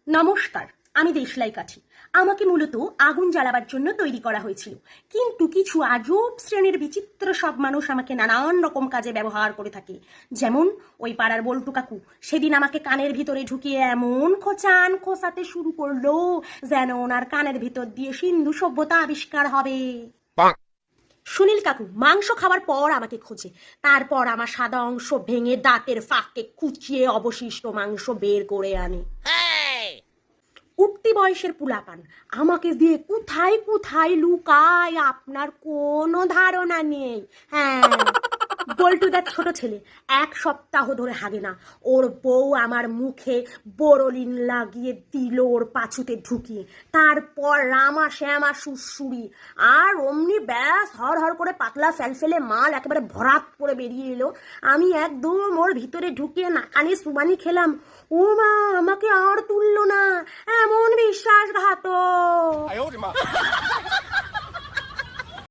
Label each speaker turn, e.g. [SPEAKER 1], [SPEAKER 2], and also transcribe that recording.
[SPEAKER 1] নমস্কার, আমি দেশলাই কাঠি। আমাকে মূলত আগুন জ্বালাবার জন্য তৈরি করা হয়েছিল, কিন্তু কিছু আজব শ্রেণীর বিচিত্র সব মানুষ আমাকে নানান রকম কাজে ব্যবহার করে থাকে। যেমন ওই পাড়ার বল্টু কাকু সেদিন আমাকে কানের ভিতরে ঢুকিয়ে এমন খোঁচাতে শুরু করলো যেন ওনার কানের ভিতর দিয়ে সিন্ধু সভ্যতা আবিষ্কার হবে। সুনীল কাকু মাংস খাওয়ার পর আমাকে খোঁজে, তারপর আমার সাদা অংশ ভেঙে দাঁতের ফাঁকে কুচিয়ে অবশিষ্ট মাংস বের করে আনে। উঠতি বয়সের পুলাপান আমাকে দিয়ে কোথায় কোথায় লুকায় আপনার কোনো ধারণা নেই। হ্যাঁ, বল্টুদার ছোট ছেলে 1 সপ্তাহ ধরে হাগে না। ওর বউ আমার মুখে বোরোলিন লাগিয়ে দিল ওর পাছুতে ঢুকিয়ে, তারপর রামা শ্যামা সুরসুরি, আর অমনি ব্যাস হর হর করে পাতলা ফেলফেলে মাল একেবারে ভরাত করে বেরিয়ে এলো। আমি একদম ওর ভিতরে ঢুকিয়ে নাকানি সুবানি খেলাম। ও মা, আমাকে আর তুললো না, এমন বিশ্বাসঘাতক।